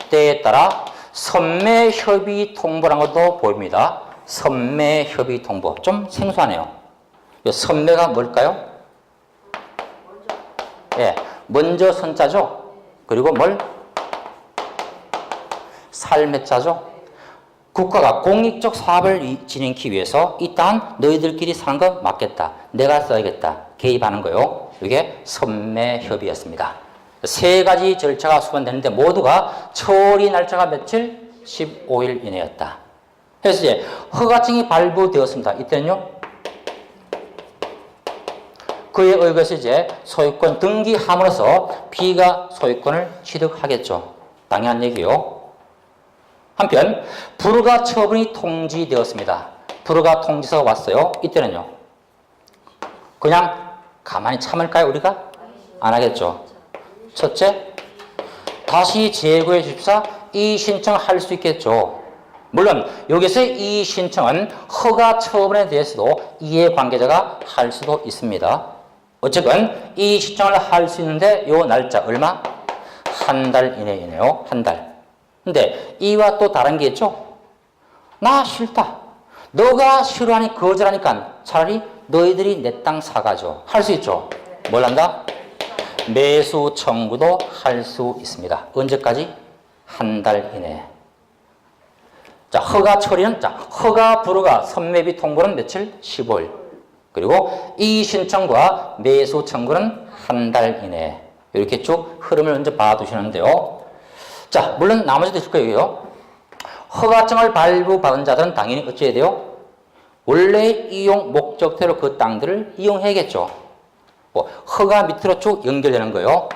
때에 따라 선매협의 통보라는 것도 보입니다. 선매협의 통보. 좀 생소하네요. 이 선매가 뭘까요? 예, 먼저 선자죠. 그리고 뭘? 살매자죠. 국가가 공익적 사업을 진행하기 위해서 이 땅은 너희들끼리 사는 거 맞겠다. 내가 써야겠다. 개입하는 거요. 이게 선매협의였습니다. 세 가지 절차가 수반되는데 모두가 처리 날짜가 며칠? 15일 이내였다. 그래서 이제 허가증이 발부되었습니다. 이때는요, 그에 의거해서 이제 소유권 등기함으로써 B가 소유권을 취득하겠죠. 당연한 얘기요. 한편 불허가 처분이 통지되었습니다. 불허가 통지서가 왔어요. 이때는요, 그냥 가만히 참을까요? 우리가? 안 하겠죠. 첫째, 다시 재고해 주십사 이의 신청할 수 있겠죠. 물론 여기서의 이의 신청은 허가 처분에 대해서도 이해관계자가 할 수도 있습니다. 어쨌건 이의 신청을 할 수 있는데 요 날짜 얼마? 한 달 이내이네요. 한 달. 근데 이와 또 다른 게 있죠. 나 싫다. 너가 싫어하니 거절하니까 차라리 너희들이 내 땅 사가죠. 할 수 있죠. 뭘 한다? 매수 청구도 할 수 있습니다. 언제까지? 한 달 이내. 자, 허가 처리는, 자, 허가 불허가 선매비 통보는 며칠? 15일. 그리고 이의 신청과 매수 청구는 한 달 이내. 이렇게 쭉 흐름을 먼저 봐두시는데요. 자, 물론 나머지도 있을 거예요. 허가증을 발부받은 자들은 당연히 어찌해야 돼요? 원래 이용 목적대로 그 땅들을 이용해야겠죠. 뭐 허가 밑으로 쭉 연결되는 거예요.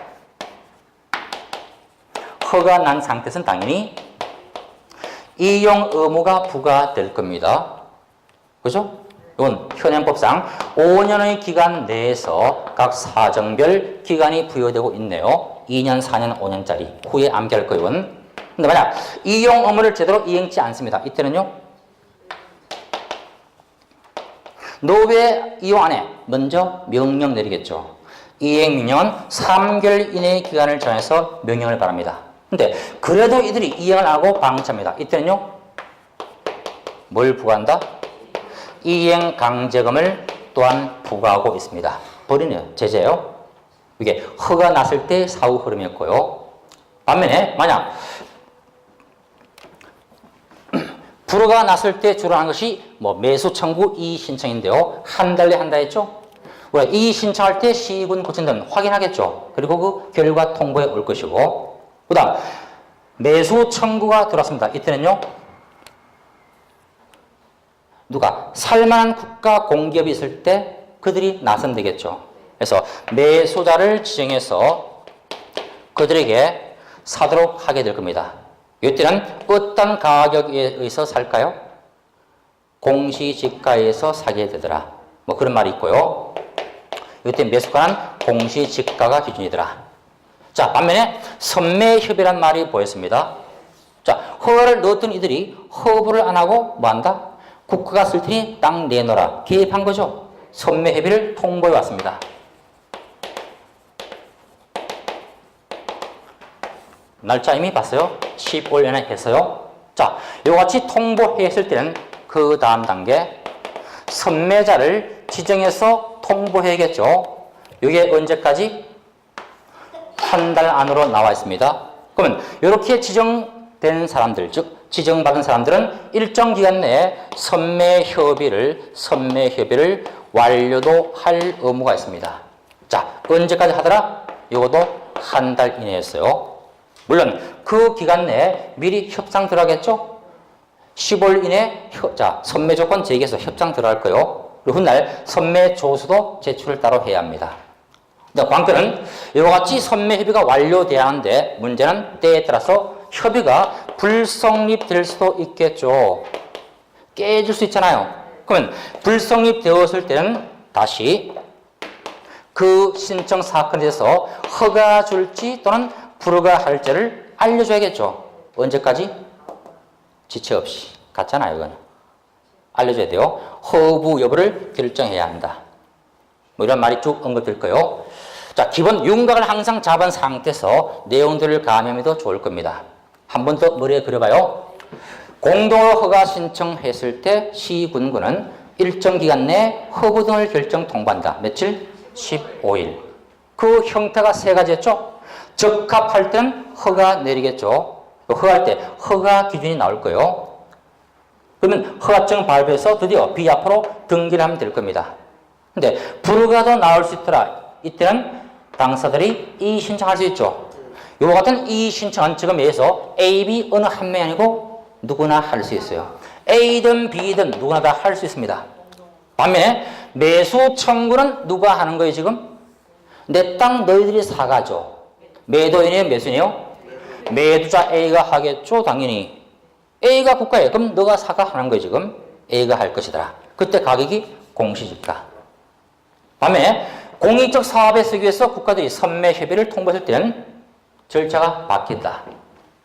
허가 난 상태에서는 당연히 이용 의무가 부과될 겁니다. 그죠? 이건 현행법상 5년의 기간 내에서 각 사정별 기간이 부여되고 있네요. 2년, 4년, 5년짜리. 후에 암기할 거예요. 근데 만약 이용 의무를 제대로 이행치 않습니다. 이때는요, 너 왜 이용 안 해? 먼저 명령 내리겠죠. 이행 명령은 3개월 이내의 기간을 정해서 명령을 바랍니다. 근데 그래도 이들이 이행을 안 하고 방치합니다. 이때는요, 뭘 부과한다? 이행 강제금을 또한 부과하고 있습니다. 버리네요. 제재예요. 이게 허가 났을 때 사후 흐름이었고요. 반면에 만약 불허가 났을 때 주로 하는 것이 뭐 매수 청구 이의 신청인데요. 한 달에 한다 했죠? 우리가 이의 신청할 때 시군 고친 등 확인하겠죠. 그리고 그 결과 통보에 올 것이고, 그 다음 매수 청구가 들어왔습니다. 이때는요, 누가 살만한 국가 공기업이 있을 때 그들이 나선 되겠죠. 그래서 매수자를 지정해서 그들에게 사도록 하게 될 겁니다. 이때는 어떤 가격에 의해서 살까요? 공시지가에서 사게 되더라. 뭐 그런 말이 있고요. 이때 매수가는 공시지가가 기준이더라. 자, 반면에 선매협의란 말이 보였습니다. 자, 허가를 넣었던 이들이 허브를 안 하고 뭐 한다? 국가가 쓸 테니 땅 내놓으라. 개입한 거죠. 선매협의를 통보해 왔습니다. 날짜 이미 봤어요. 15년에 해서요. 자, 이같이 통보했을 때는 그 다음 단계 선매자를 지정해서 통보해야겠죠. 이게 언제까지? 한 달 안으로 나와 있습니다. 그러면 이렇게 지정된 사람들, 즉 지정받은 사람들은 일정 기간 내에 선매협의를 완료도 할 의무가 있습니다. 자, 언제까지 하더라? 이것도 한 달 이내였어요. 물론 그 기간 내에 미리 협상 들어가겠죠? 15일 이내 선매 조건 제기해서 협상 들어갈 거예요. 그리고 훗날 선매 조서도 제출을 따로 해야 합니다. 관건은 이와 같이 선매 협의가 완료돼야 하는데 문제는 때에 따라서 협의가 불성립될 수도 있겠죠. 깨질 수 있잖아요. 그러면 불성립되었을 때는 다시 그 신청 사건에 대해서 허가 줄지 또는 불허가 할지를 알려줘야겠죠. 언제까지? 지체 없이. 같잖아요, 이건. 알려줘야 돼요. 허브 여부를 결정해야 한다. 뭐 이런 말이 쭉 언급될 거예요. 자, 기본 윤곽을 항상 잡은 상태에서 내용들을 가면해도 좋을 겁니다. 한 번 더 머리에 그려봐요. 공동으로 허가 신청했을 때 시군구는 일정 기간 내에 허브 등을 결정 통보한다. 며칠? 15일. 그 형태가 세 가지였죠. 적합할 때는 허가 내리겠죠. 허가할 때 허가 기준이 나올 거예요. 그러면 허가증 발부해서 드디어 B 앞으로 등기를 하면 될 겁니다. 근데 불허가도 나올 수 있더라. 이때는 당사들이 이의 신청할 수 있죠. 이와 같은 이의 신청은 지금 여기서 A, B 어느 한 명이 아니고 누구나 할 수 있어요. A든 B든 누구나 다 할 수 있습니다. 반면에 매수 청구는 누가 하는 거예요, 지금? 내 땅 너희들이 사가죠. 매도인이에요, 매수인이에요? 매도자 A가 하겠죠, 당연히. A가 국가예요. 그럼 너가 사가 하는 거예요, 지금. A가 할 것이더라. 그때 가격이 공시지가. 반면에 공익적 사업에 쓰기 위해서 국가들이 선매 협의를 통보했을 때는 절차가 바뀐다.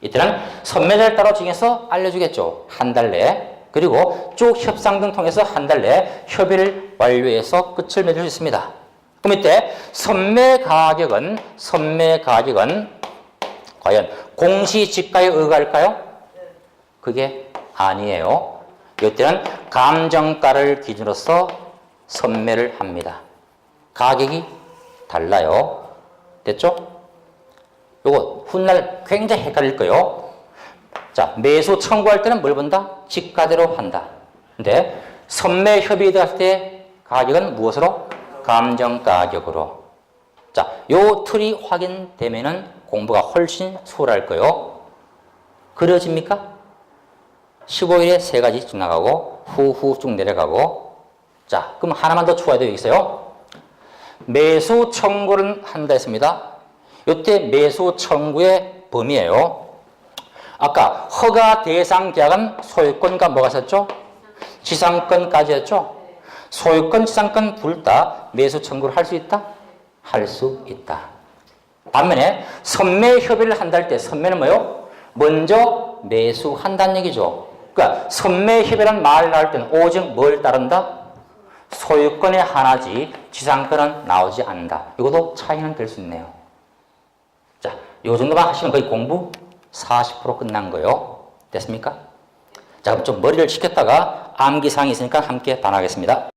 이때는 선매자를 따로 정해서 알려주겠죠. 한 달 내에. 그리고 쭉 협상 등 통해서 한 달 내에 협의를 완료해서 끝을 맺을 수 있습니다. 그럼 이때 선매 가격은 과연 공시지가에 의거할까요? 그게 아니에요. 이때는 감정가를 기준으로서 선매를 합니다. 가격이 달라요. 됐죠? 요거 훗날 굉장히 헷갈릴 거예요. 자, 매수 청구할 때는 뭘 본다? 지가대로 한다. 근데 선매 협의에 들어갈 때 가격은 무엇으로? 감정가격으로. 자, 요 틀이 확인되면은 공부가 훨씬 수월할 거예요. 그려집니까? 15일에 3가지 쭉 나가고 후후 쭉 내려가고. 자, 그럼 하나만 더 추가되어 있어요. 매수 청구를 한다 했습니다. 이때 매수 청구의 범위예요. 아까 허가 대상 계약은 소유권과 뭐가 있었죠? 지상권까지였죠? 소유권, 지상권 둘 다 매수 청구를 할 수 있다? 할 수 있다. 반면에 선매 협의를 한다 할 때 선매는 뭐예요? 먼저 매수한다는 얘기죠. 그러니까 선매 협의라는 말을 나올 때는 오직 뭘 따른다? 소유권의 하나지 지상권은 나오지 않는다. 이것도 차이는 될 수 있네요. 자, 요 정도만 하시면 거의 공부 40% 끝난 거예요. 됐습니까? 자, 그럼 좀 머리를 식혔다가 암기사항이 있으니까 함께 반하겠습니다.